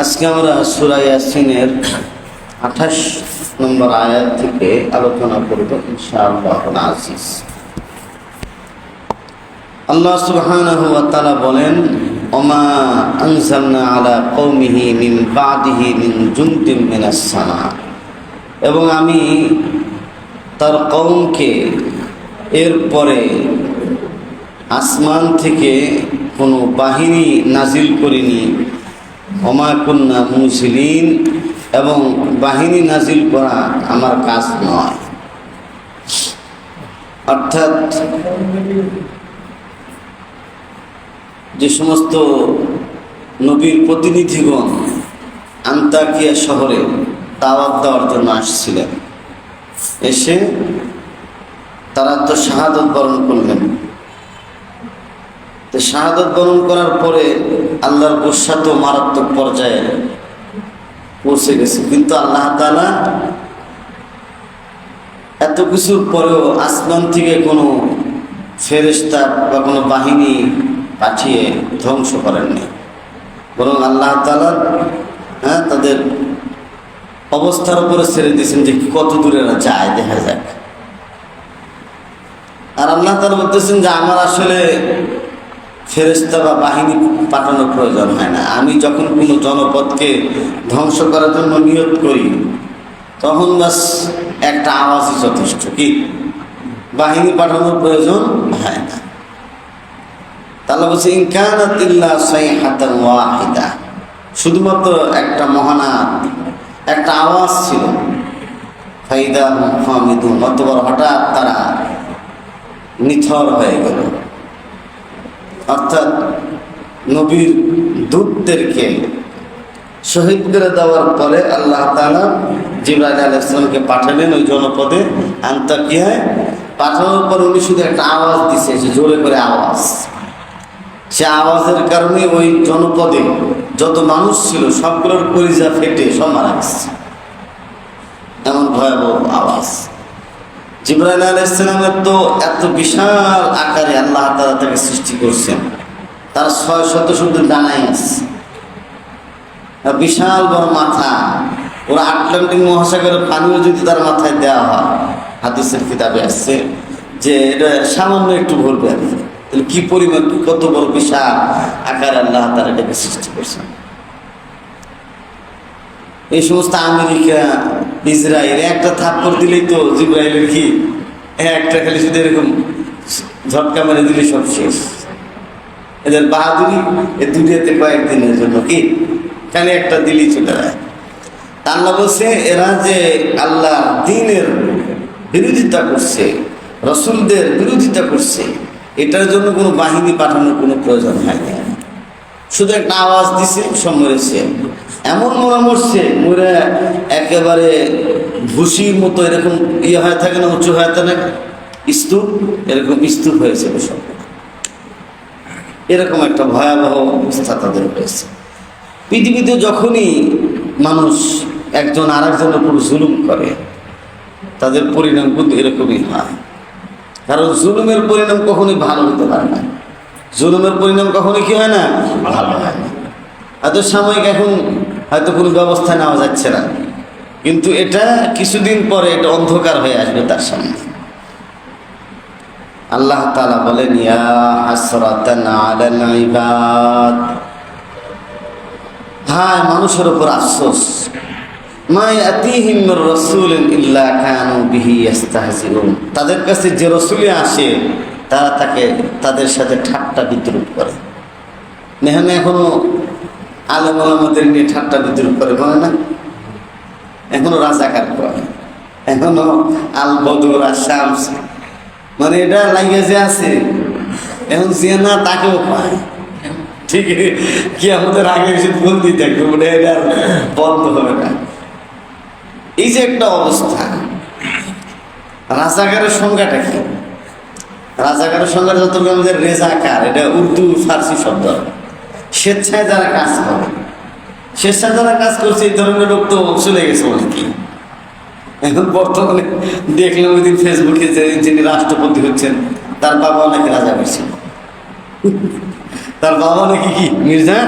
আজকে আমরা সূরা ইয়াসিনের 28 নম্বর আয়াত থেকে আলোচনা করব ইনশাআল্লাহুল আজিজ। আল্লাহ সুবহানাহু ওয়া তাআলা বলেন, ওমা আনজালনা আলা কওমিহি মিন বাদিহি মিন জুনদিন মিনাস সামা, এবং আমি তার কওমকে এরপরে আসমান থেকে কোনো বাহিনী নাজিল করিনি। ওমা কুন্না মুরসিলিন, এবং বাহিনী নাজিল করা আমার কাজ নয়। অর্থাৎ যে সমস্ত নবীর প্রতিনিধিগণ আন্তাকিয়া শহরে দাওয়াত দেওয়ার জন্য আসছিলেন, এসে তারা তো শাহাদত বরণ করলেন। তো শাহাদত বরণ করার পরে আল্লাহর গুসা তো মারাত্মক পর্যায়ে পৌঁছে গেছে, কিন্তু আল্লাহ তাআলা এত কিছুর পরেও আসমান থেকে কোনো ফেরেশতা বা কোনো বাহিনী পাঠিয়ে ধ্বংস করেননি, বরং আল্লাহ তাআলা তাদের অবস্থার উপরে ছেড়ে দিয়েছেন যে কত দূরে যায় দেখা যাক। আর আল্লাহ তাআলা বলতেছেন যে আমার আসলে ফেরেশতা বা বাহিনী পাঠানোর প্রয়োজন হয় না। আমি যখন কোনো জনপদকে ধ্বংস করার জন্য নিয়ত করি, তখন বাস একটা আওয়াজই যথেষ্ট, কি বাহিনী পাঠানোর প্রয়োজন হয় না। তাহলে বলছে ইন কানাত ইল্লা সাইহাতান ওয়াহিদা, শুধুমাত্র একটা মহানাদ, একটা আওয়াজ ছিল। ফাইদা হুম হামিদুন, অতঃপর হঠাৎ তারা নিথর হয়ে গেল। অর্থাৎ নবীর দূতদেরকে শহীদ করে দেওয়ার পরে আল্লাহ তাআলা জিবরাইল আলাইহিস সালামকে পাঠালেন ওই জনপদে আন্তাকিয়ায়। পাঠানোর পর উনি শুধু একটা আওয়াজ দিছে, সে জোরে করে আওয়াজ। সে আওয়াজের কারণে ওই জনপদে যত মানুষ ছিল সবগুলোর কলিজা ফেটে সব মারা গেছে, এমন ভয়াবহ আওয়াজ। জিবরাইল আলাইহিস সালামের তো এত বিশাল আকারে আল্লাহ তাআলা তাকে সৃষ্টি করছেন, তার 600 শুধু ডানাই আছে, বিশাল বড় মাথা। ওরা আটলান্টিক মহাসাগরের পানিও যদি তার মাথায় দেওয়া হয়, হাদিসের কিতাবে আসছে যে এটা সামান্য একটু ভরবে আর কি। তাহলে কি পরিমাণ, কত বড় বিশাল আকারে আল্লাহ তাআলা এটাকে সৃষ্টি করছেন। এই সমস্ত আমেরিকা, ইসরায়েল একটা থাপ্পড় দিলেই তো জিবরাইলের কি একটা খালি শুধু এরকম ঝটকা মেরে দিলে সব শেষ। এদের বাহাদুরি এই দুনিয়াতে কয়েকদিনের জন্য, কি খালি একটা দিলেই চলে যায়। আল্লাহ বলছে এরা যে আল্লাহ দ্বীনের বিরোধিতা করছে, রসুলদের বিরোধিতা করছে, এটার জন্য কোনো বাহিনী পাঠানোর কোনো প্রয়োজন হয়নি। শুধু একটা আওয়াজ দিছে, সব মরেছে। এমন মরছে, মরে একেবারে ভুসির মতো এরকম ইয়ে হয়ে থাকে না, উঁচু হয়ে থাকে না, স্তূপ, এরকম স্তূপ হয়েছে সব। এরকম একটা ভয়াবহ অবস্থা তাদের হয়েছে। পৃথিবীতে যখনই মানুষ একজন আর একজনের উপর জুলুম করে, তাদের পরিণাম কিন্তু এরকমই হয়। কারণ জুলুমের পরিণাম কখনোই ভালো হতে পারে না। জুলুমের পরিণাম কখনোই কি হয় না, ভালো হয় না। হয়তো সাময়িক এখন হয়তো কোনো ব্যবস্থা নেওয়া যাচ্ছে না, কিন্তু এটা কিছুদিন পরে এটা অন্ধকার হয়ে আসবে তার সামনে। আল্লাহ তাআলা বলেন, ইয়া হাসরাতান আলাল ইবাদ, হায় মানুষের উপর আফসোস। মা ইয়াতিহিম মির রাসূলিন ইল্লা কানু বিহি ইস্তাহজিউন, তাদের কাছে যে রাসূল আসে তারা তাদের সাথে ঠাট্টা বিদ্রুপ করে। নেহানে এখনো আলেম ওলামাদের নিয়ে ঠাট্টা বিদ্রুপ করে, বলে না? এখনো রাজাকার করে, এখনো আল বদর আর শামস, মানে এটা লাগে যে আছে এখন যে না তাকেও পায়। ঠিক কি আমাদের আগে এসে ভুল দিতে একটু এটা বন্ধ হবে না। এই যে একটা অবস্থা, রাজাকারের সংজ্ঞাটা কি? রাজাকারের সংজ্ঞা যতটুকু আমাদের রেজাকার, এটা উর্দু ফার্সি শব্দ। স্বেচ্ছায় যারা কাজ করে, স্বেচ্ছায় যারা কাজ করছে, এই ধরনের লোক তো চলে গেছে অনেকেই। এখন বর্তমানে দেখলাম ওই দিন ফেসবুকে যিনি রাষ্ট্রপতি হচ্ছেন তার বাবা অনেকে রাজা করছেন। তার বাবা নাকি কি মির্জা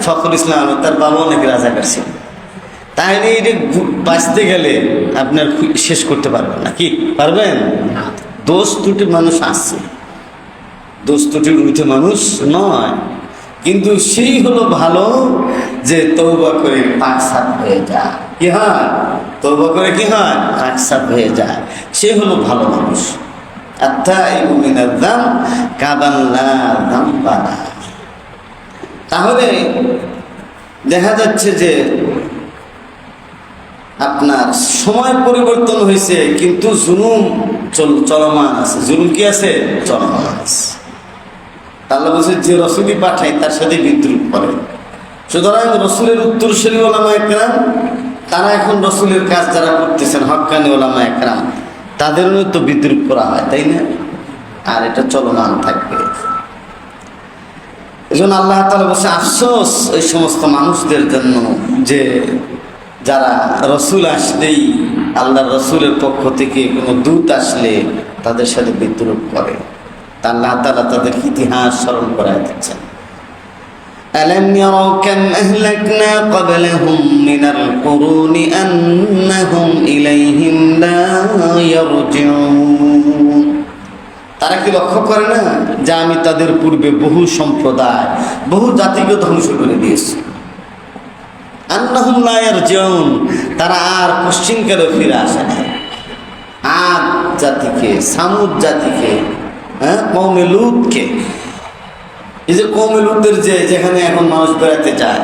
ফখরুল ইসলাম আহমেদ, তার বাবাও নাকি রাজাকার ছিল। তাহলে এটা বাঁচতে গেলে আপনার শেষ করতে পারবেন না, কি পারবেন? দোষ ত্রুটি মানুষ আছে, দোষ ত্রুটির উঠে মানুষ নয়, কিন্তু সেই হলো ভালো যে তওবা করে পাক সাফ হয়ে যায়। কি হয়? তওবা করে কি হয়? পাক সাফ হয়ে যায়, সে হলো ভালো মানুষ। আত্তাইবু মিনাজ যাম কামান লা যামবা লাহু। তাহলে দেখা যাচ্ছে যে আপনার সময় পরিবর্তন হয়েছে, কিন্তু জুলুম চলমান আছে। জুলুম কি আছে? চলমান আছে। আল্লাহ বলছে যে রসুলই পাঠায় তার সাথে বিদ্রুপ করে। সুতরাং রসুলের উত্তরসূরি ওলামা একরাম, তারা এখন রসুলের কাজ যারা করতেছেন, হক্কানি ওলামা একরাম, তাদেরও তো বিদ্রুপ করা হয়, তাই না? আর এটা চলমান থাকবে। এই জন্য আল্লাহ তাআলা বলছে আফসোস ওই সমস্ত মানুষদের জন্য যে যারা রসুল আসলেই, আল্লাহ রসুলের পক্ষ থেকে কোনো দূত আসলে তাদের সাথে বিদ্রুপ করে। তা আল্লাহ তাআলা তাদের ইতিহাস স্মরণ করায় দিচ্ছেন। ألم يروا كم أهلكنا قبلهم من القرون أنهم إليهم لا يرجعون। তারা কি লক্ষ্য করে না যে আমি তাদের পূর্বে বহু সম্প্রদায়, বহু জাতিকে ধ্বংস করে দিয়েছি। আন্নাহুম লা ইয়ারজিউন, তারা আর পশ্চিমকালে ফিরে আসে না। আদ জাতিকে, সামুদ জাতিকে, কওমে লূতকে, এই যে কওমে লূতের যেখানে এখন মানুষ বেড়াতে যায়,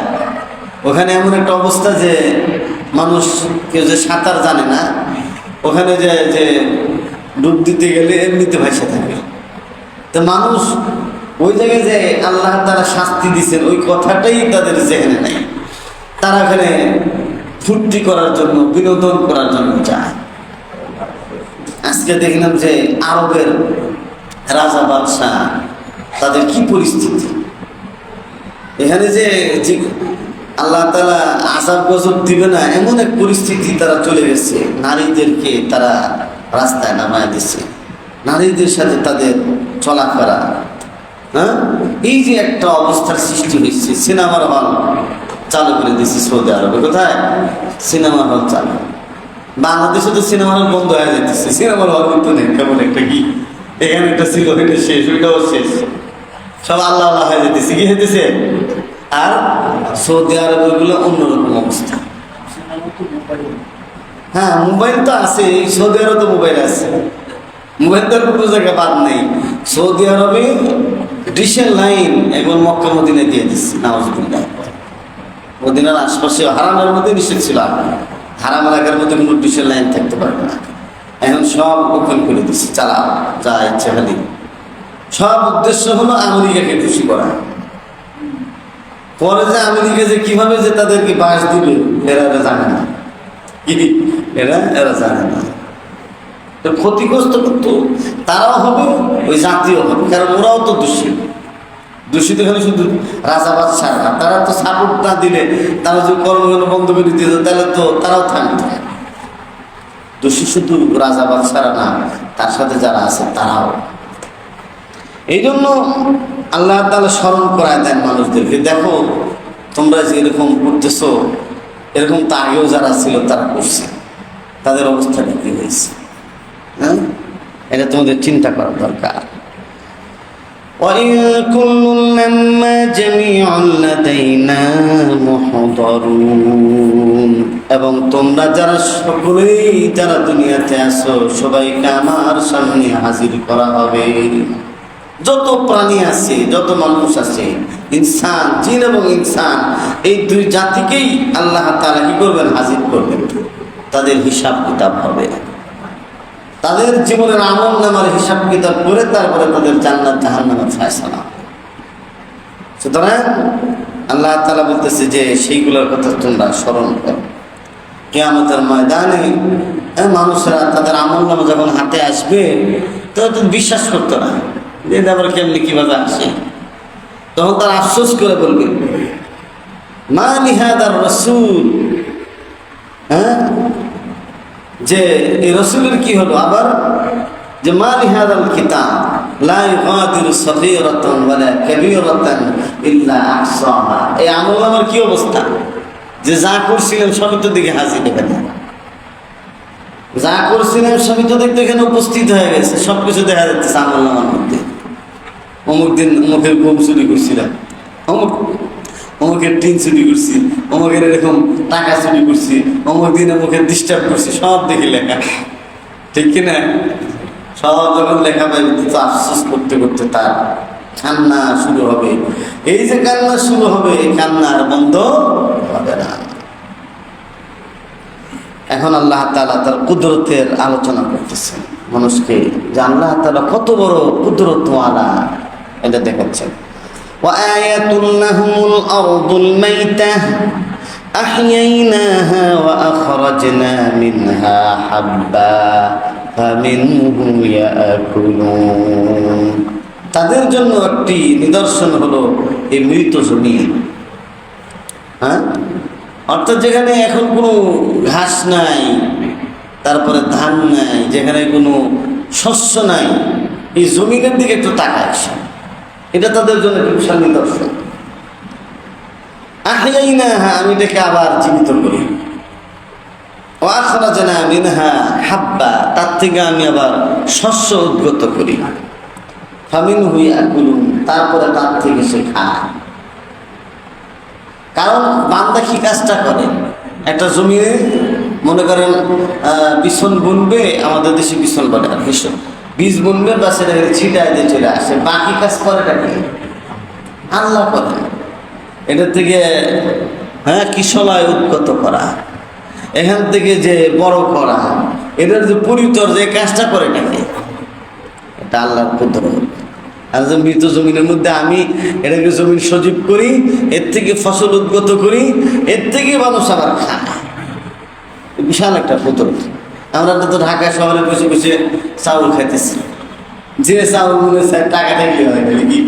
ওখানে এমন একটা অবস্থা যে মানুষ কেউ যে সাঁতার জানে না, ওখানে যে ডুব দিতে গেলে এমনিতে ভাসে থাকে। তো মানুষ ওই জায়গায় যে আল্লাহ তাআলা শাস্তি দিচ্ছেন ওই কথাটাই তাদের জেহেনে নেই। তারা এখানে ফুর্তি করার জন্য, বিনোদন করার জন্য যায়। আজকে দেখলাম যে আরবের রাজা বাদশাহ, তাদের কি পরিস্থিতি। এখানে যে আল্লাহ তাআলা আযাব গজব দিবে না এমন এক পরিস্থিতি তারা চলে গেছে। নারীদেরকে তারা রাস্তায় নামায় দিচ্ছে, নারীদের সাথে তাদের চলাফেরা, এই যে একটা অবস্থার সৃষ্টি হয়েছে। সিনেমার হল চালু করে দিচ্ছে সৌদি আরবে। কোথায়? সিনেমার হল চালু। বাংলাদেশে তো সিনেমার হল বন্ধ হয়ে যেতেছে, সিনেমার হল কিন্তু নেই। কেমন একটা কি, এখানে একটা ছিল, এটা শেষ, ওইটাও শেষ, সব আল্লাহ আল্লাহ হয়ে যেতেছে। কি হইতেছে? আর সৌদি আরবের গুলো অন্যরকম অবস্থা। হ্যাঁ, মোবাইল তো আছে, সৌদি আরবে তো মোবাইল আছে, মোবাইল তো কোনো জায়গায় বাদ নেই। সৌদি আরবে ডিশের লাইন এখন মক্কা মদিনায় দিয়ে দিচ্ছে। নাউজুবিল্লাহ। মদিনার আশপাশে হারামের মধ্যে নিষেধ ছিল, হারাম এলাকার মধ্যে কোনো ডিশের লাইন থাকতে পারবে না। এখন সব ওপেন করে দিচ্ছে, চালাও যা ইচ্ছে খালি। সব উদ্দেশ্য হলো আমেরিকাকে খুশি করা। পরে যে আমেরিকা যে কিভাবে যে তাদেরকে বাস দিবে এরা জানে না, এরা জানে না। ক্ষতিগ্রস্ত কিন্তু তারাও হবে, ওই জাতীয় হবে, কারণ ওরাও তো দূষিত। দূষিত হলে শুধু রাজা বাদশাহ না, তারা তো সাপোর্ট না দিলে, তারা যদি কর্মকাণ্ড বন্ধ করে দিত তাহলে তো তারাও থাকতো। দোষী শুধু রাজা বাদশারা না, তার সাথে যারা আছে তারাও। এই জন্য আল্লাহ তাআলা স্মরণ করায় দেন মানুষদেরকে, দেখো তোমরা যে এরকম করতেছো, এরকম তো আগেও যারা ছিল তারা করছে, তাদের অবস্থাটা কি হয়েছে। হ্যাঁ, এটা তোমাদের চিন্তা করা দরকার। وَإِن كُلٌّ لَّمَّا جَمِيعٌ لَّدَيْنَا مُحْضَرُونَ। এবং তোমরা যারা সকলেই যারা দুনিয়াতে আছো সবাইকে আমার সামনে হাজির করা হবে। যত প্রাণী আছে, যত মানুষ আছে, ইনসান, জিন এবং ইনসান, এই দুই জাতিকেই আল্লাহ তাআলা কি করবেন? হাজির করবেন। তাদের হিসাব কিতাব হবে, তাদের জীবনের আমল নামার হিসাব কিতাব করে তারপরে তাদের জান্নাত জাহান্নামের ফয়সালা। সুতরাং আল্লাহ তাআলা বলতেছে যে সেইগুলোর কথা তোমরা স্মরণ করো। কিয়ামতের ময়দানে মানুষরা তাদের আমল নামা যখন হাতে আসবে তখন তো বিশ্বাস করতো না যে আবার কেমনি কিভাবে আসে। তখন তারা আফসোস করে বলবে, মা লিহাদার রাসূল, যে এই রসুলের কি হলো আবার, যে মা লিহাদাল কিতাব, লা ইউগাদিরু সগীরাতান ওয়ালা কাবীরাতান ইল্লা আহসাহা। এই আমলনামার কি অবস্থা, যে যা করছিলেন সবই তো দিকে হাজির এখানে, যা করছিলেন সবই তো দেখতে এখানে উপস্থিত হয়ে গেছে, সবকিছু দেখা যাচ্ছে আমলনামার মধ্যে। অমুক দিন অমুকের গম চুরি করছিলাম, অমুকের টিন চুরি করছি, অমুকের এরকম টাকা চুরি করছি, অমুক দিন অমুকের ডিস্টার্ব করছি, সব দেখি লেখা, ঠিক কিনা? সব যখন লেখা পাইবে তো আফসোস করতে করতে তার কান্না শুরু হবে। এই যে কান্না শুরু হবে, এই কান্না আর বন্ধ হবে না। এখন আল্লাহ তাআলা তার কুদরতের আলোচনা করতেছেন মানুষকে, যে আল্লাহ তাআলা কত বড় কুদরতওয়ালা এটা দেখাচ্ছেন। وآية لهم الأرض الميتة أحييناها وأخرجنا منها حبا فمنه يأكلون। তাদের জন্য একটি নিদর্শন হলো এই মৃত জমিন, হ্যাঁ, অর্থাৎ যেখানে এখন কোনো ঘাস নাই, তারপরে ধান নাই, যেখানে কোনো শস্য নাই, এই জমিনের দিকে একটু তাকায়, এটা তাদের জন্য একটি বিশাল নিদর্শন। আহইয়াইনাহা, আমি এটাকে আবার জীবিত করি। ওয়া আখরাজনা মিনহা হাব্বা, তার থেকে আমি আবার শস্য উদ্গত করি। ফামিনহু ইয়াকুলুন, তারপরে তার থেকে সে খায়। কারণ বান্দা কি কাজটা করে, একটা জমিনে মনে করেন বিছন বুনবে, আমাদের দেশে বিছন বলে আর বিছন, বীজ বুনবে বা সেটা ছিটায় দিয়ে চলে আসে, বাকি কাজ করেটা কি আল্লাহ করে। এটার থেকে কিশলয় উদ্গত করা, এখান থেকে যে বড় করা, এটার যে পরিচর্যা, এই কাজটা করে নাকি এটা আল্লাহর কুদরত। আর যে মৃত জমিনের মধ্যে আমি এটাকে জমিন সজীব করি, এর থেকে ফসল উদ্গত করি, এর থেকে মানুষ আবার খায়, বিশাল একটা কুদরত। আমরা তো ঢাকা শহরে বসে বসে চাউল খাইতেছি, যে চাউল মনে টাকা থাকলে হয়, কি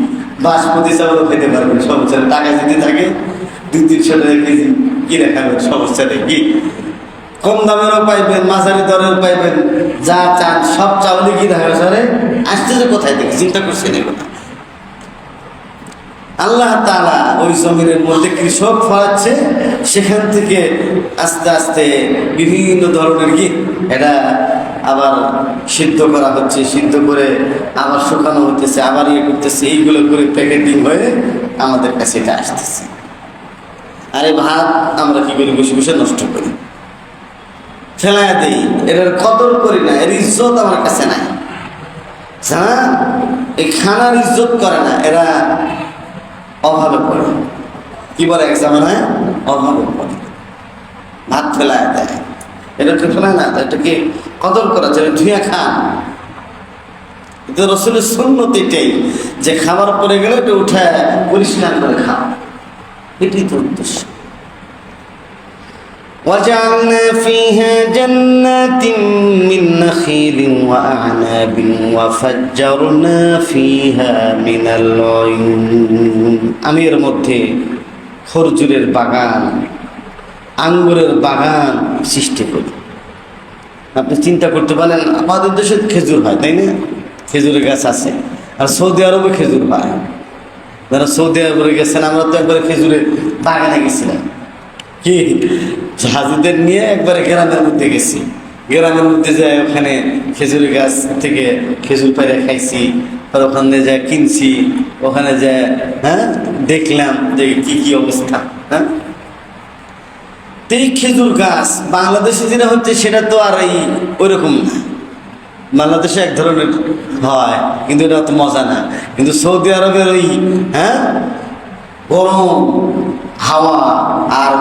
বাসমতি চাউলও খেতে পারবেন, সমস্যা টাকা যদি থাকে 200-300 টাকা কেজি কিনে খাবেন, সমস্যা নেই। কি কম দামেরও পাইবেন, মাঝারি দরেও পাইবেন, যা চান সব চাউলই কিনে হবে শহরে। আসতেছে কোথায় থেকে, চিন্তা করছেন এগুলো? আল্লাহ তাআলা ওই জমিনের মধ্যে কৃষক ফলাচ্ছে, সেখান থেকে আস্তে আস্তে বিভিন্ন ধরনের কি এটা আবার সিদ্ধ করা হচ্ছে, সিদ্ধ করে আবার শুকানো হতেছে, আবার ইয়ে করতেছে, এইগুলো করে প্যাকেটিং হয়ে আমাদের কাছে এটা আসতেছে। আর এই ভাত আমরা কি করি, বসে বসে নষ্ট করি, ফেলাইয়া দিই, এটার কদর করি না, এর ইজ্জত আমার কাছে নাই। হ্যাঁ, এই খানার ইজ্জত করে না, এরা অভাবে পড়ে, কি বলে এক জামানায় অভাবে পড়ে, ভাত ফেলায় দেয়, এটাকে ফেলায় না, এটাকে কদর করা যায়, ধুয়ে খান। কিন্তু রাসূলের সুন্নত এটাই, যে খাবার পড়ে গেলে এটা উঠে পরিষ্কার করে খাও, এটাই তো উদ্দেশ্য। وجعلنا فيها جنات من نخيل وأعناب وفجرنا فيها من العيون। আমি এর মধ্যে খরজুরের বাগান, আঙ্গুরের বাগান সৃষ্টি করি। আপনি চিন্তা করতে পারেন, আমাদের দেশে খেজুর হয়, তাই না? খেজুরের গাছ আছে, আর সৌদি আরবে খেজুর হয়। যারা সৌদি আরবে গেছেন, আমরা তো একবারে খেজুরের বাগানে গেছিলাম, কি হাজিদের নিয়ে একবারে গ্রামের মধ্যে গেছি, গ্রামের মধ্যে যাই ওখানে খেজুরের গাছ থেকে খেজুর পাইরে খাইছি, আর ওখানে যা কিনছি, ওখানে যা দেখলাম যে কি কি অবস্থা। এই খেজুর গাছ বাংলাদেশে যেটা হচ্ছে সেটা তো আর এই ওইরকম না, বাংলাদেশে এক ধরনের হয়, কিন্তু এটা অত মজা না। কিন্তু সৌদি আরবের ওই গরম হাওয়া আর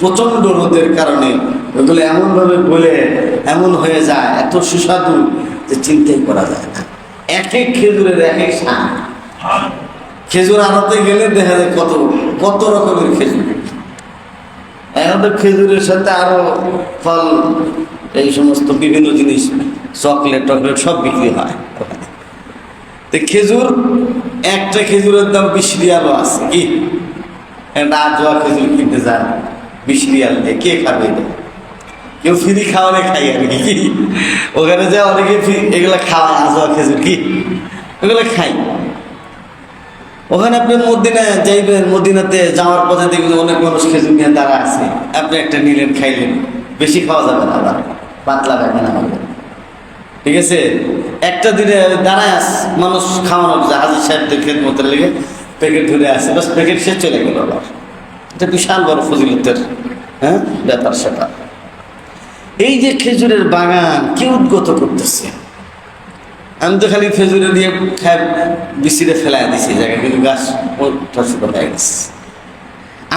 প্রচণ্ড রোদের কারণে ওগুলো এমনভাবে গলে এমন হয়ে যায়, এত সুস্বাদু যে চিন্তাই করা যায় না। এক এক খেজুরের এক এক স্বাদ। খেজুর আনাতে গেলে দেখা যায় কত কত রকমের খেজুর। এখন তো খেজুরের সাথে আরো ফল, এই সমস্ত বিভিন্ন জিনিস, চকলেট টকলেট সব বিক্রি হয় ওখানে। তো খেজুর, একটা খেজুরের দাম 20 রিয়ালও আছে। কি একটা আজোয়া খেজুর কিনতে যায় 20 রিয়াল দিয়ে, কে খাবে? কেউ ফ্রি খাওয়ালে খাই আর কি। ওখানে যায় অনেকে এগুলা খাওয়ায়, আজোয়া খেজুর কি এগুলো খাই। ওখানে আপনি মদিনা যাইবেন, মদিনাতে যাওয়ার পথে দেখবেন অনেক মানুষ খেজুর নিয়ে তারা আছে, আপনি একটা নিলেন খাইলেন, বেশি খাওয়া যাবে না, আবার পাতলা পায়খানা হবে, ঠিক আছে? একটা দিনে দাঁড়ায় মানুষ খাওয়ানো যায়, হাজির সাহেবদের খেদমতের লেগে প্যাকেট ধরে আসে, বাস প্যাকেট শেষ চলে গেল আবার। এটা বিশাল বড় ফজিলতের ব্যাপার সেটা। এই যে খেজুরের বাগান কে উদ্গত করতেছে? আমি তো খালি খেজুরে দিয়ে খায় বিচিরে ফেলাই দিছি জায়গায়, কিন্তু গাছ হয়ে গেছে।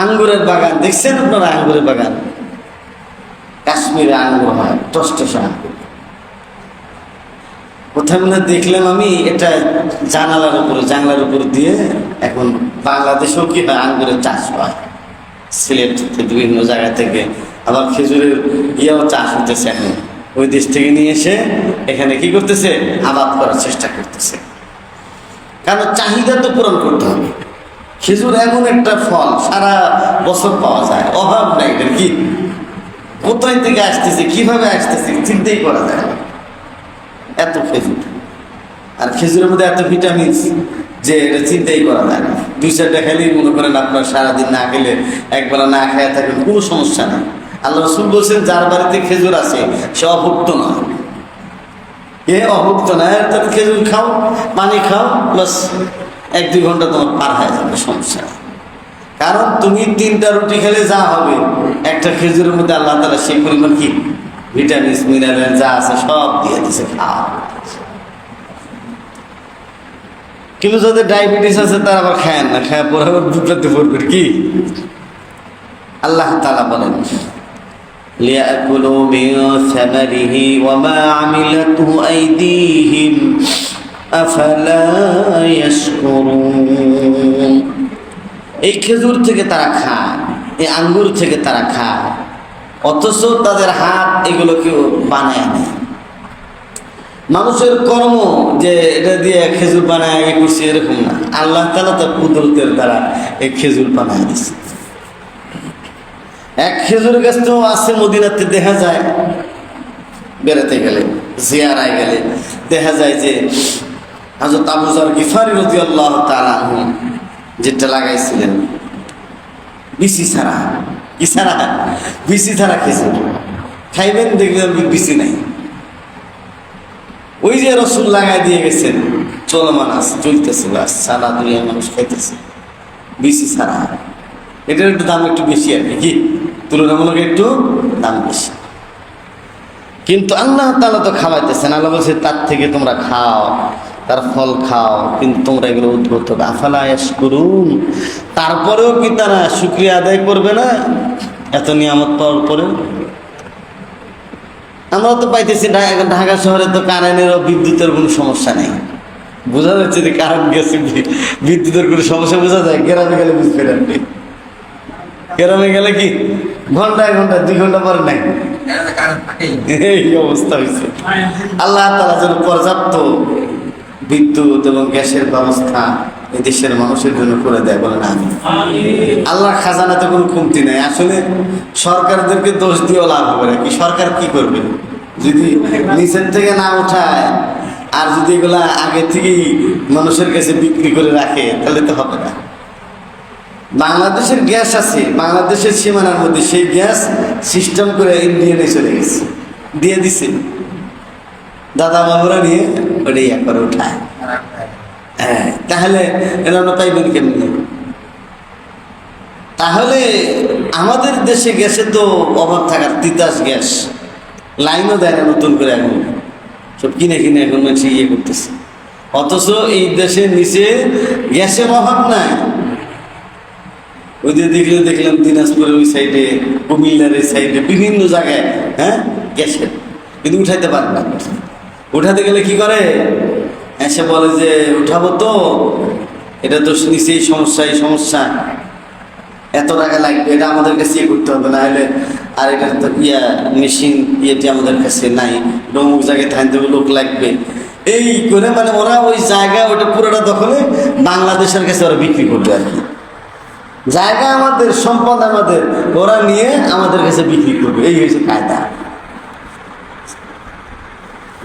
আঙ্গুরের বাগান দেখছেন আপনারা? আঙ্গুরের বাগান কাশ্মীরে আঙ্গুর হয়, টসটসা আঙ্গুর। কোথায় মনে দেখলাম আমি, এটা জানলার উপর দিয়ে এখন বাংলাদেশেও কি হয়, আঙ্গুরের চাষ হয়। সিলেট থেকে বিভিন্ন জায়গা থেকে আবার খেজুরের চাষ হতেছে এখন, ওই দেশ থেকে নিয়ে এসে এখানে কি করতেছে, আবাদ করার চেষ্টা করতেছে। কারণ চাহিদা তো পূরণ করতে হবে। খেজুর এমন একটা ফল সারা বছর পাওয়া যায়, অভাব নাই। এটা কি কোথায় থেকে আসতেছে, কিভাবে আসতেছে চিন্তাই করা যায় না, এত খেজুর। আর খেজুরের মধ্যে এত ভিটামিন যে এটা চিন্তাই করা যায় না। 2-4টা খেলেই মনে করেন আপনার সারাদিন না খেলে, একবেলা না খেয়ে থাকবেন, কোনো সমস্যা নেই। আল্লাহ রাসূল বলছেন যার বাড়িতে খেজুর আছে সে অভুক্ত না। অভুক্ত না, তাহলে খেজুর খাও, পানি খাও, বাস 1-2 ঘন্টা তোমার পার হয়ে যাবে, সমস্যা নেই। কারণ তুমি 3টা রুটি খেলে যা হবে, একটা খেজুরের মধ্যে আল্লাহ তাআলা সেই পরিমাণ কি ভিটামিন মিনারেল যা আছে সব দিয়ে দিছে, খাও। কিন্তু যাদের ডায়াবেটিস আছে তারা আবার খায় না, খায় পরে আবার বিপদে পড়বে। কি আল্লাহ তাআলা বলেন, লিয়াকুলু মিন সামারিহি ওয়া মা আমিলাতহু আইদিহিম আফালা ইয়াশকুরুন। এই খেজুর থেকে তারা খায়, এই আঙ্গুর থেকে তারা খায়, অথচ তাদের হাত এগুলো কেউ বানায় না। মানুষের কর্ম যে এটা দিয়ে খেজুর বানায় করছে এরকম না, আল্লাহ তাআলা তার কুদরতের দ্বারা এই খেজুর বানায় দিচ্ছে। এক খেজুর গাছ তো আছে মদিনাতে, দেখা যায় বেড়াতে গেলে, জিয়ারায় গেলে দেখা যায় যে হযরত আবু যর গিফারী রাদিয়াল্লাহু তাআলা আনহু যেটা লাগাইছিলেন বিচি ছাড়া, কি ছাড়া? বিচি ছাড়া খেজুর খাইবেন, দেখবেন বিচি নাই। ওই যে রাসূল লাগাই দিয়ে গেছেন, চলমান আছে, চলতেছে, বাস সারা দুনিয়ার মানুষ খাইতেছে বিচি ছাড়া। এটার একটু দাম একটু বেশি আর কি, তুলনামূলক একটু দাম বেশি। কিন্তু আল্লাহ তাআলা তো খাওয়াইতেছেন। আল্লাহ বলছে তার থেকে তোমরা খাও, তার ফল খাও, কিন্তু তোমরা এগুলো উদ্ভূত হবে। আফালা ইয়াশকুরুন, তারপরেও কি তারা শুকরিয়া আদায় করবে না এত নিয়ামত পাওয়ার পরেও? আমরা তো পাইতেছি ঢাকা শহরে তো কারেন্টের ও বিদ্যুতের কোনো সমস্যা নেই, বোঝা যাচ্ছে যে কারেন্ট গেছে, বিদ্যুতের কোনো সমস্যা বোঝা যায়। গ্রামে গেলে বুঝতে পারেন, গ্রামে গেলে কি ঘন্টায় 2 ঘন্টা পরে নাই, এই অবস্থা হয়েছে। আল্লাহ তাআলা যেন পর্যাপ্ত বিদ্যুৎ এবং গ্যাসের ব্যবস্থা এই দেশের মানুষের জন্য করে দেয়, বলেন আমিন। আল্লাহর খাজানাতে কোনো কমতি নাই। আসলে সরকারদেরকে দোষ দিয়েও লাভ হবে না। কি সরকার কি করবে যদি নিচের থেকে না উঠায়, আর যদি এগুলা আগে থেকেই মানুষের কাছে বিক্রি করে রাখে, তাহলে তো হবে না। বাংলাদেশের গ্যাস আছে, বাংলাদেশের সীমানার মধ্যে, সেই গ্যাস সিস্টেম করে ইন্ডিয়ানে চলে গেছে, দিয়ে দিছে, দাদা বাবুরা নিয়ে ওটা করে উঠায়। হ্যাঁ, তাহলে এরা পাইবেন কেমনি? তাহলে আমাদের দেশে গ্যাসে তো অভাব থাকার, তিতাস গ্যাস লাইনও দেয় না নতুন করে, এখন সব কিনে এখন মানুষ করতেছে। অথচ এই দেশের নিচে গ্যাসের অভাব নাই। ওই যে দেখলাম দিনাজপুরের ওই সাইডে, কুমিল্লার এই সাইডে, বিভিন্ন জায়গায় গ্যাসের, কিন্তু উঠাইতে পারে না। উঠাতে গেলে কি করে, এসে বলে যে উঠাবো তো, এটা তো নিচেই সমস্যা, এই সমস্যা, এত টাকা লাগবে, এটা আমাদের কাছে করতে হবে, না হলে আর এটা তো মেশিন ইয়েটি আমাদের কাছে নাই, অমুক জায়গায় থাকতে লোক লাগবে, এই করে মানে ওরা ওই জায়গা ওটা পুরোটা দখলে বাংলাদেশের কাছে ওরা বিক্রি করবে আর কি। জায়গা আমাদের, সম্পদ আমাদের, ওরা নিয়ে আমাদের কাছে বিক্রি করবে, এই হয়েছে কায়দা।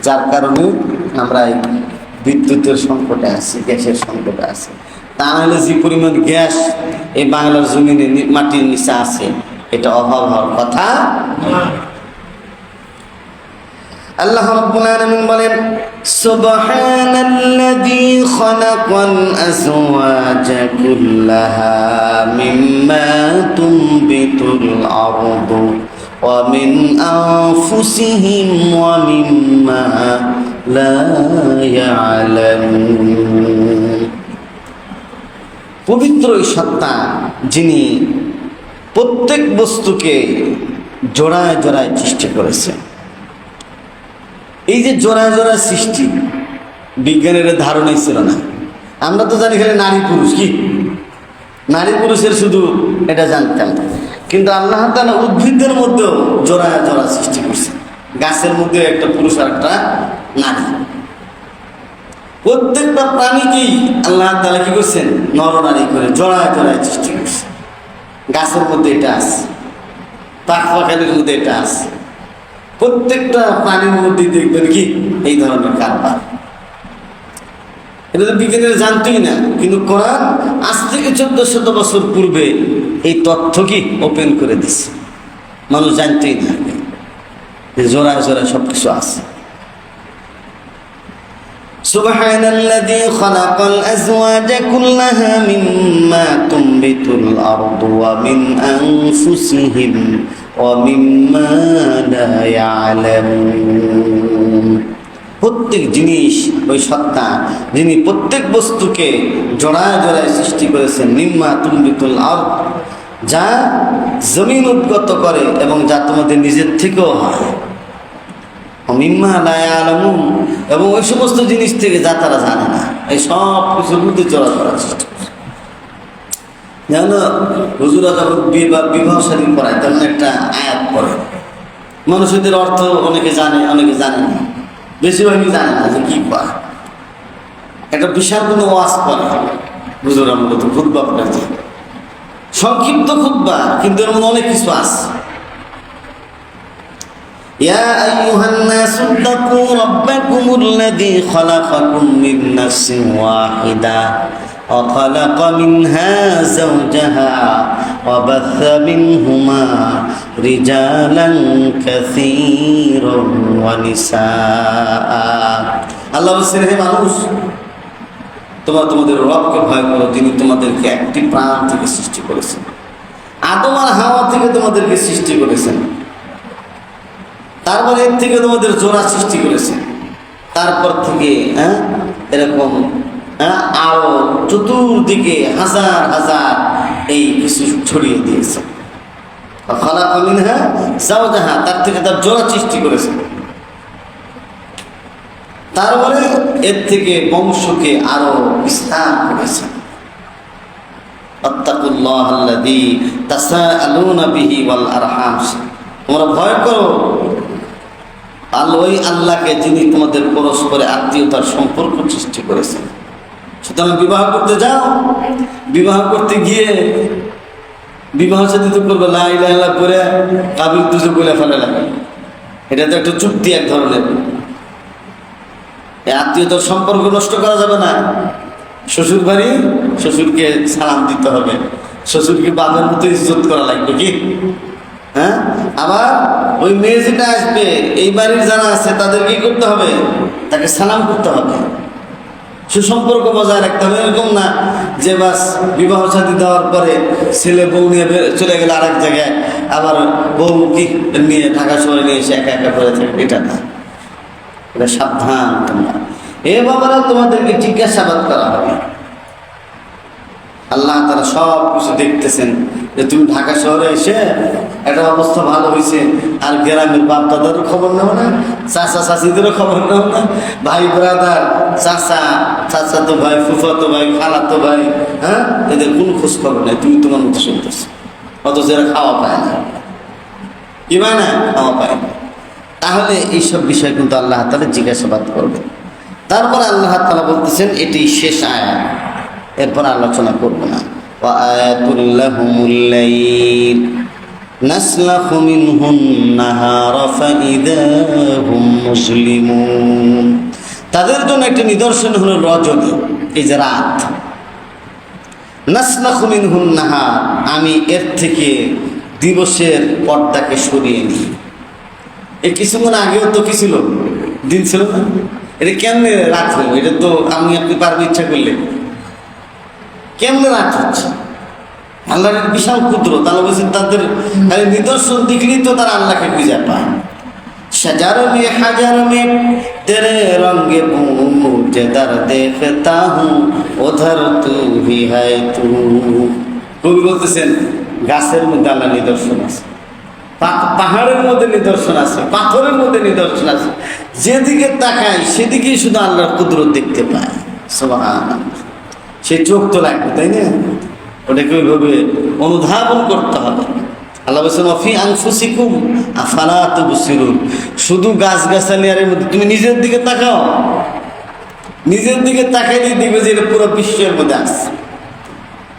যার কারণে আমরা বিদ্যুতের সংকটে আছে, গ্যাসের সংকটে আছে। তা নাহলে যে পরিমাণ গ্যাস এই বাংলার জমিনে মাটির নিচে আছে, এটা অভাব হওয়ার কথা। আল্লাহ রাব্বুল আলামিন বলেন, সুবহানাল্লাযী খালাকাল আযওয়াজা কুল্লাহা মিম্মা তুনবিতুল আরদু ওয়া মিন আনফুসিহিম ওয়া মিম্মা লা ইয়ালামুন। পবিত্র ওই সত্তা যিনি প্রত্যেক বস্তুকে জোড়ায় জোড়ায় সৃষ্টি করেছেন। এই যে জোড়ায় জোড়ায় সৃষ্টি, বিজ্ঞানের ধারণাই ছিল না। আমরা তো জানি খালি নারী পুরুষ, কি নারী পুরুষের শুধু এটা জানতাম, কিন্তু আল্লাহ তাআলা উদ্ভিদের মধ্যেও জোড়ায় জোড়া সৃষ্টি করছেন। গাছের মধ্যে একটা পুরুষ আর একটা নারী। প্রত্যেকটা প্রাণীকেই আল্লাহ তাআলা কি করছেন, নর নারী করে জোড়ায় জোড়ায় সৃষ্টি করছেন। গাছের মধ্যে এটা আছে, পাখ পাখালির মধ্যে এটা আছে। প্রত্যেকটা প্রাণীর মধ্যেই দেখবেন কি এই ধরনের কারবার। এটা তো বিজ্ঞানীরা জানতোই না, কিন্তু কোরআন আজ থেকে 1400 বছর পূর্বে এই তথ্য কি ওপেন করে দিচ্ছে। মানুষ জানতোই না যে জোড়ায় জোড়ায় সবকিছু আছে। সুবহানাল্লাযী খালাকাল আযওয়াজা কুল্লাহা মিম্মা তুনবিতুল আরদু ওয়া মিন আনফুসিহিম ওয়া মিম্মা লা ইয়ালামুন। প্রত্যেক জিনিস ওই সত্তা যিনি প্রত্যেক বস্তুকে জোড়ায় জোড়ায় সৃষ্টি করেছেন। মিম্মা তুনবিতুল আরদ, যা জমিন উদ্গত করে এবং যা তোমাদের নিজের থেকেও হয়। মিম্মা লা ইয়ালামুন, এবং ওই সমস্ত জিনিস থেকে যা তারা জানে না। এই সব কিছুর মধ্যে জোড়া জোড়া সৃষ্টি করে। যেন হুজুরা যখন বিবাহ শাদী করায় তেমন একটা আয়াত পড়ে, মানুষদের অর্থ অনেকে জানে অনেকে জানে না, বেশিরভাগই জানে না যে কি কয়। একটা বিশাল কোনো ওয়াজ করে হুজুরা, মূলত খুতবা পড়েছে, সংক্ষিপ্ত খুতবা, কিন্তু এর মধ্যে অনেক কিছু আছে। ইয়া আইয়ুহান নাসু তাকু রাব্বাকুমুল্লাযী খালাকাকুম মিন নাফসিন ওয়াহিদা ওয়া খালাকা মিনহা যাওজাহা ওয়া বাথা মিনহুমা রিজালান কাসীরান ওয়া নিসাআ। আল্লাহ বলেন, হে মানুষ, তোমরা তোমাদের রবকে ভয় করো, যিনি তোমাদেরকে একটি প্রাণ থেকে সৃষ্টি করেছেন। আদম আর হাওয়া থেকে তোমাদেরকে সৃষ্টি করেছেন। তারপর এর থেকে তোমাদের জোড়া সৃষ্টি করেছেন। তারপর থেকে এরকম আরো চতুর্দিকে হাজার হাজার এই কিছু ছড়িয়ে দিয়েছে। খালাকা মিনহা যাওজাহা, তার থেকে তার জোড়া সৃষ্টি করেছেন। তারপরে এর থেকে বংশকে আরো বিস্তার করেছেন। আত্তাকুল্লাহাল্লাযী তাসাআলুনা বিহি ওয়াল আরহাম, তোমরা ভয় করো ওই আল্লাহকে যিনি তোমাদের পরস্পরে আত্মীয়তার সম্পর্ক সৃষ্টি করেছেন। সুতরাং বিবাহ করতে যাও, বিবাহ করতে গিয়ে বিবাহ সাথে তো করবে লা ইলাহা ইল্লাল্লাহ করে কাবিল দুজো বলে ফেলে লাগে। এটা তো একটা চুক্তি এক ধরনের। এই আত্মীয়তার সম্পর্ক নষ্ট করা যাবে না। শ্বশুর বাড়ি, শ্বশুরকে সালাম দিতে হবে, শ্বশুরকে বাবার মতো ইজ্জত করা লাগবে, কি হ্যাঁ। আবার ওই মেয়ে যেটা আসবে, এই বাড়ির যারা আছে তাদের কি করতে হবে, তাকে সালাম করতে হবে, সুসম্পর্ক বজায় রাখতে হবে। এরকম না যে বাস বিবাহ শাদী দেওয়ার পরে ছেলে বউ নিয়ে চলে গেলে আরেক জায়গায়, আবার বউ কি নিয়ে ঢাকা শহরে নিয়ে এসে একা একা করে থাকে, এটা না। এটা সাবধান তোমরা। এ বাবারা, তোমাদেরকে জিজ্ঞাসাবাদ করা হবে। আল্লাহ তারা সব কিছু দেখতেছেন যে তুমি ঢাকা শহরে এসে একটা অবস্থা ভালো হয়েছে, আর গ্রামের বাপ দাদারও খবর নেও না, চাচা চাচিদেরও খবর নেও না, ভাই ব্রাদার, চাচা তো ভাই, ফুফাতো ভাই, খালাতো ভাই, হ্যাঁ, এদের কোনো খোঁজ খবর নেই। তুমি তোমার মতো শুনতেছো, অথচ এরা খাওয়া পায় না। কি পায় না? খাওয়া পায় না। তাহলে এইসব বিষয় কিন্তু আল্লাহ তাআলা জিজ্ঞাসাবাদ করবে। তারপরে আল্লাহ তাআলা বলতেছেন, এটি শেষ আয়াত, এরপর আলোচনা করবো না। ওয়া আয়াতুল লাহুমুল লাইল নাসলাখু মিনহুন নাহারা ফাইদা হুম মুসলিমুন। তাদের জন্য একটা নিদর্শন হলো রজনী, এই যে রাত। নাসলাখু মিনহুন নাহার, আমি এর থেকে দিবসের পর্দাকে সরিয়ে নিই। এই কিছুক্ষণ আগেও তো কি ছিল, দিন ছিল না? এটা কেমনে রাত হলো? এটা তো আমি আপনি পারবো ইচ্ছা করলে। কেমনে রাত হচ্ছে? আল্লাহর বিশাল ক্ষুদ্র, তাহলে বলছেন তাদের খালি নিদর্শন দেখলেই তো তারা আল্লাহকে খুঁজে পায়। शजर में हजर में तेरे रंग पूजे दर देखता हूँ उधर तू ही है तू। কবি বলতেছেন গাছের মধ্যে আল্লাহ নিদর্শন আছে, পাহাড়ের মধ্যে নিদর্শন আছে, পাথরের মধ্যে নিদর্শন আছে। যেদিকে তাকাই সেদিকেই শুধু আল্লাহর কুদরত দেখতে পায়। সুবহানাল্লাহ। সে চোখ তো লাগবে, তাই না? ওটাকে ওইভাবে অনুধাবন করতে হবে। আল্লাহ বলছেন অফি আনফুসিকুম আফালা তুবসিরুন। শুধু গাছগাছালি আর এর মধ্যে তুমি নিজের দিকে তাকাও, নিজের দিকে তাকাইলেই দেখবে যে এটা পুরো বিশ্বের মধ্যে আছে,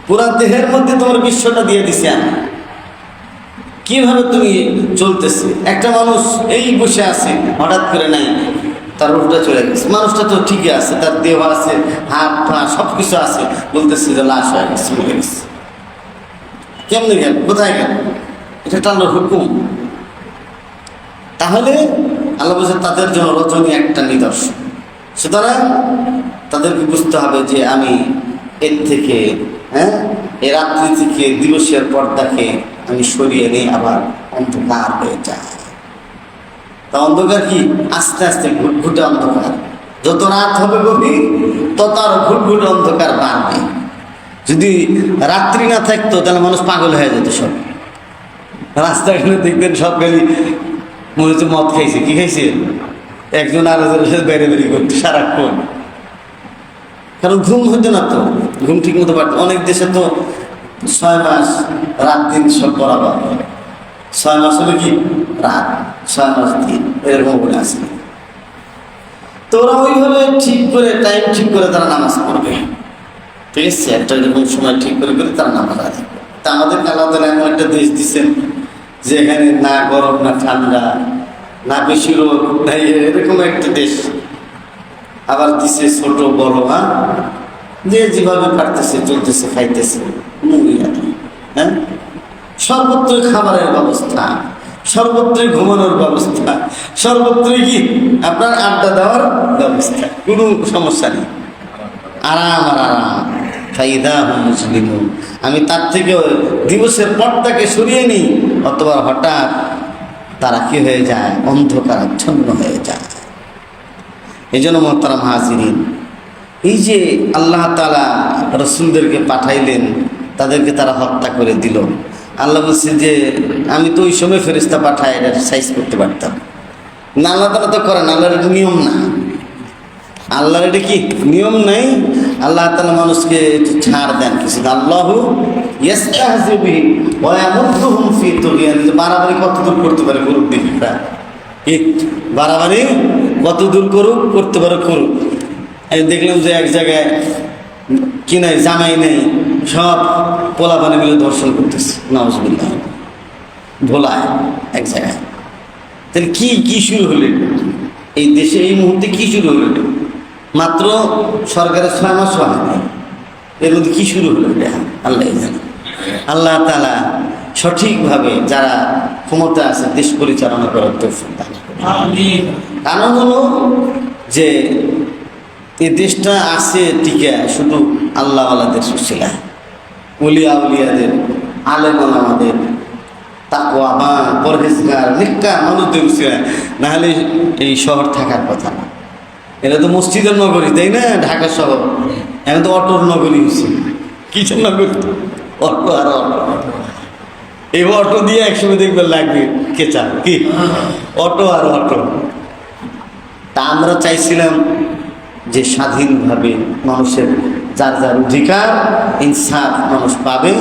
পুরা দেহের মধ্যে তোমার বিশ্বটা দিয়ে দিছে। আমি কিভাবে তুমি চলতেছে? একটা মানুষ এই বসে আছে, হঠাৎ করে নাই তার রূপটা চলে গেছে। মানুষটা তো ঠিকই আছে, তার দেহ আছে, হাত পা সব কিছু আছে, বলতেছে যে লাশ হয়ে গেছে, মরে গেছে। কেমনে গেল? কোথায় গেল? এটা একটা আল্লাহর হুকুম। তাহলে আল্লাহ বলছে তাদের জন্য রজনী একটা নিদর্শন। সুতরাং তাদেরকে বুঝতে হবে যে আমি এর থেকে, এই রাত্রি থেকে দিবসের পর্দাকে আমি সরিয়ে নিই, আবার অন্ধকার হয়ে যায়। তা অন্ধকার কি? আস্তে আস্তে ঘুটঘুটে অন্ধকার। যত রাত হবে গভীর তত আরো ঘুটঘুটে অন্ধকার বাড়বে। যদি রাত্রি না থাকতো তাহলে মানুষ পাগল হয়ে যেত। সব রাস্তাঘাটে দেখবেন সব গাড়ি মনে হচ্ছে মদ খাইছে। কি খাইছে? একজন আরেকজনের সাথে বেড়ে করতে সারাক্ষণ, কারণ ঘুম হতো না তো, ঘুম ঠিক মতো পারত। অনেক দেশে তো 6 মাস রাত দিন সব বরাবর। 6 মাস হলে কি রাত, 6 মাস দিন, এরকম করে আসে। তো ওরা ওইভাবে ঠিক করে টাইম ঠিক করে তারা নামাজ পড়বে। ঠিক আছে, একটা এরকম সময় ঠিক করে করে তারা নামাজ আদায় করে। তা আমাদের আল্লাহ তাআলা এমন একটা দেশ দিচ্ছেন যে এখানে না গরম না ঠান্ডা, না বেশি রোদ, না এরকম একটা দেশ। আবার দিছে ছোট বড়, যে যেভাবে পারতেছে চলতেছে, খাইতেছে। হ্যাঁ, সর্বত্রই খাবারের ব্যবস্থা, সর্বত্রই ঘুমানোর ব্যবস্থা, সর্বত্রই কি আপনার আড্ডা দেওয়ার ব্যবস্থা, কোনো সমস্যা নেই। আরাম আর আরাম। ফাইদা হুম মুসলিমুন, আমি তার থেকে দিবসের পর্দাকে সরিয়ে নিই, অথবা হঠাৎ তারা কি হয়ে যায়? অন্ধকারাচ্ছন্ন হয়ে যায়। এই জন্য মোহতারাম হাজিরিন, এই যে আল্লাহ তাআলা রসুলদেরকে পাঠাইলেন, তাদেরকে তারা হত্যা করে দিল। আল্লাহ বলছে যে আমি তো ওই সময় ফেরেশতা পাঠায় এটা সাইজ করতে পারতাম না। আল্লাহ তাআলা তো করেন, আল্লাহর এটা নিয়ম না। আল্লাহর এটা কি নিয়ম নাই? আল্লাহ তাআলা মানুষকে ছাড় দেন কিছু। আল্লাহু ইস্তাহজিউ বিহি ওয়া ইয়ামুদ্দুহুম ফি তুগয়ান। বাড়াবাড়ি কত দূর করতে পারে করুক, দেখি কি বাড়াবাড়ি কত দূর করতে পারে করুক। আমি দেখলাম যে এক জায়গায় কি নাই, জামাই নেই, সব পোলাপানি মিলে দর্শন করতেছে, নাউজুবিল্লাহ, ভোলায় এক জায়গায়। তাহলে কি শুরু হলো এই দেশে? এই মুহূর্তে কি শুরু হলো? মাত্র সরকারের 6 মাস হয়, এর মধ্যে কি শুরু হলো এটা আল্লাহ জানে। আল্লাহ তাআলা সঠিকভাবে যারা ক্ষমতা আছে দেশ পরিচালনা করার তৌফিক দান করুন। কারণ হলো যে এই দেশটা আছে টিকে শুধু আল্লাহ ওয়ালাদের সুশীলা, উলিয়া উলিয়াদের, আলেম ওলামাদের, তাকওয়াবান, পরহেজগার, নেককার মানুষদের উসিলা। না হলে এই শহর থাকার কথা না। এটা তো মসজিদের নগরী, তাই না? ঢাকা শহর এখন তো অটোর নগরী হচ্ছে। কিসের নগরী? অটো আর অটো। এই অটো দিয়ে একসময় দেখবে লাগবে কেচা, কি অটো আর অটো। তা আমরা চাইছিলাম যে স্বাধীনভাবে মানুষের যার যার অধিকার, ইনসাফ মানুষ পাবে।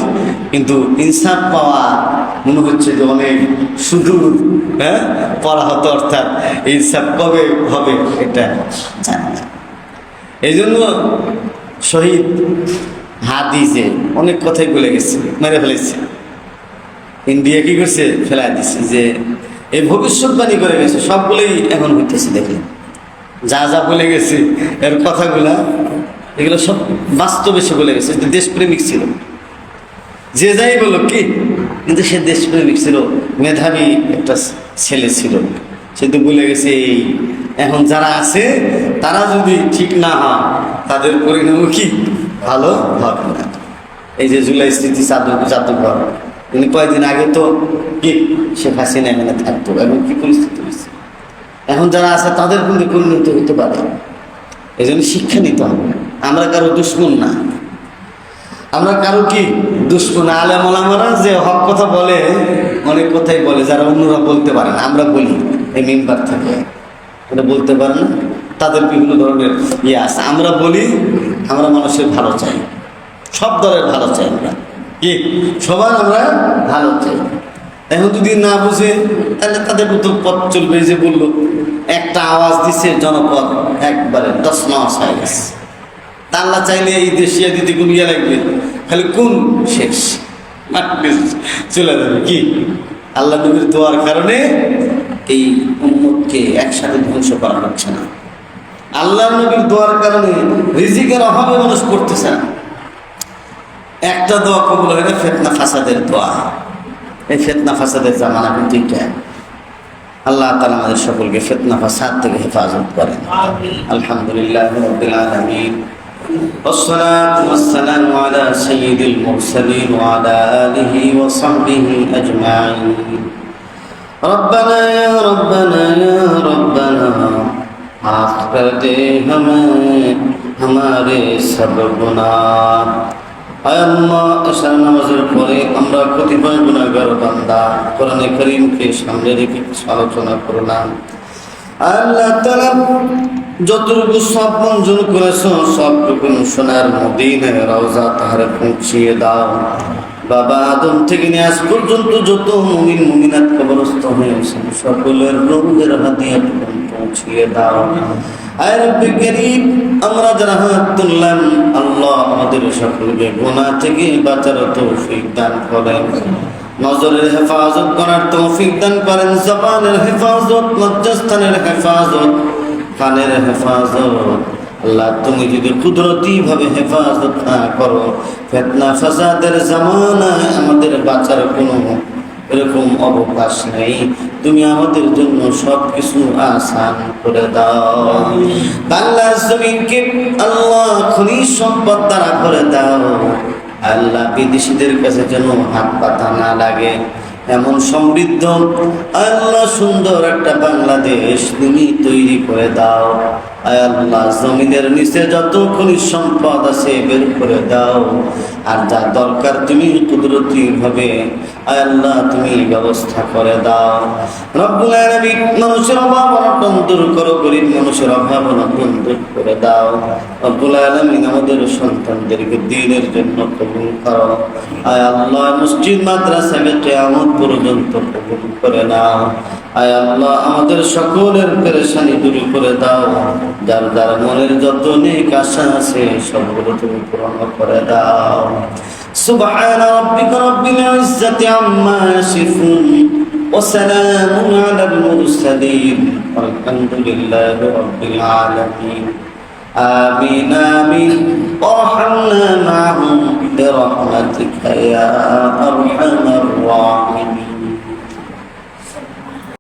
কিন্তু ইনসাফ পাওয়া মনে হচ্ছে যে অনেক সুদূর পড়া হতো, অর্থাৎ ইনসাফ কবে হবে এটা জানি না। এই জন্য শহীদ হাদিসে অনেক কথাই বলে গেছে, মেরে ফেলেছে। ইন্ডিয়া কি করছে? ফেলাই দিচ্ছে। যে এই ভবিষ্যৎবাণী করে গেছে, সবগুলোই এখন হইতেছে। দেখলেন যা যা বলে গেছে এর কথাগুলা, এগুলো সব বাস্তবে সে বলে গেছে। দেশপ্রেমিক ছিল, যে যাই বলো কি, কিন্তু সে দেশপ্রেমিক ছিল, মেধাবী একটা ছেলে ছিল। সে তো বলে গেছে এই এখন যারা আছে তারা যদি ঠিক না হয় তাদের পরিণাম কি ভালো হবে না। এই যে জুলাই স্মৃতি জাদুঘর, তিনি কয়েকদিন আগে তো কি শেখ হাসিনা এখানে থাকতো, এবং কি পরিস্থিতি হয়েছে। এখন যারা আছে তাদের কিন্তু পরিণত হতে পারে। এই জন্য শিক্ষা নিতে হবে। আমরা কারো দুশ্মন না, আমরা কারো কি দুশ্মন। আলেম ওলামারা যে হক কথা বলে, অনেক কথাই বলে যারা অন্যরা বলতে পারে না, আমরা বলি এই মেম্বার থেকে, এটা বলতে পারে না, তাদের বিভিন্ন ধরনের ইয়ে আছে। আমরা বলি আমরা মানুষের ভালো চাই, সব দলের ভালো চাই, আমরা কি সবার আমরা ভালো চাই। এখন যদি না বুঝে তাহলে তাদের তো পথ চলবে। যে বললো একটা আওয়াজ দিছে জনপদ একবারে তছনছ হয়ে গেছে। তা আল্লাহ চাইলে এই দেশিয়া দিতে কোন ইয়ে লাগবে, খালি কোন শেষ চলে যাবে। কি আল্লাহ নবীর দোয়ার কারণে এই উম্মতকে একসাথে ধ্বংস করা হচ্ছে না। আল্লাহ নবীর দোয়ার কারণে রিজিকের অভাবে মানুষ করতেছে না। একটা দোয়া কবুল হয় না, ফিতনা ফাসাদের দোয়া। এই ফিতনা ফাসাদের জামানা কিন্তু এটা। আল্লাহ তাআলা আমাদের সকলকে ফিতনা ফাসাদ থেকে হেফাজত করেন। আলহামদুলিল্লাহ রাব্বিল আলামিন, والصلاة والسلام على سيد المرسلين وعلى آله وصحبه أجمعين. ربنا يا ربنا يا ربنا माफ कर दे हमें हमारे सब गुनाह। আল্লাহ এশার নামাজের পরে আমরা কতিপয় গুনাহগার বান্দা কোরআনে কারীমকে সামনে রেখে আলোচনা করলাম। আল্লাহ তাআলা যতটুকু সব মঞ্জুর করেছ সবটুকু সোনার মদিনায় রওজা তাহারে পৌঁছিয়ে দাও। বাবা আদম থেকে নিয়ে আজ পর্যন্ত যত মুমিন মুমিনাত কবরস্থ হয়েছেন সকলের রূহের হাদিয়া পৌঁছিয়ে দাও। আয় রব্বে কারীম, আমরা যারা হাত তুললাম আল্লাহ আমাদের সকলকে গুনাহ থেকে বাঁচার তৌফিক দান করেন, নজরের হেফাজত করার তৌফিক দান করেন, জবানের হেফাজত, লজ্জাস্থানের হেফাজত, কানের হেফাজত। আল্লাহ তুমি যদি কুদরতি ভাবে হেফাজত না করো, ফিতনা ফাসাদের জামানায় আমাদের বাঁচার কোনো এরকম অবকাশ নেই। তুমি আমাদের জন্য সবকিছু আসান করে দাও। বাংলা জমিনকে আল্লাহ খনিজ সম্পদ দ্বারা ভরে দাও। আল্লাহ বিদেশিদের কাছে যেন হাত পাতা না লাগে, এমন সমৃদ্ধ আল্লাহ সুন্দর একটা বাংলাদেশ তুমি তৈরি করে দাও। আয় আল্লাহ জমিনের নিচে যত খনিজ সম্পদ আছে বের করে দাও, আর যা দরকার তুমি কুদরতি ভাবে আয় আল্লাহ তুমি ব্যবস্থা করে দাও। রব্বুল আলামিন, মানুষের অভাব অনটন দূর করো, গরিব মানুষের অভাব অনটন দূর করে দাও। রব্বুল আলামিন, আমাদের সন্তানদেরকে দ্বীনের জন্য কবুল করো। আয় আল্লাহ মসজিদ মাদ্রাসাকে কিয়ামত পর্যন্ত কবুল করে নাও। আয় আল্লাহ আমাদের সকলের পেরেশানি দূর করে দাও। যার যার মনের যত নেক আশা আছে সবগুলো তুমি পূরণ করে দাও। সুবহান রাব্বিকা রাব্বিল ইজ্জাতি আম্মা ইয়াসিফুন ওয়া সালামুন আলাল মুরসালিন আলহামদুলিল্লাহি রাব্বিল আলামিন। আমিন আমিন। ওয়ারহামনা মা'হুম বিরহমাতিকা ইয়া আরহামার রাহিমিন।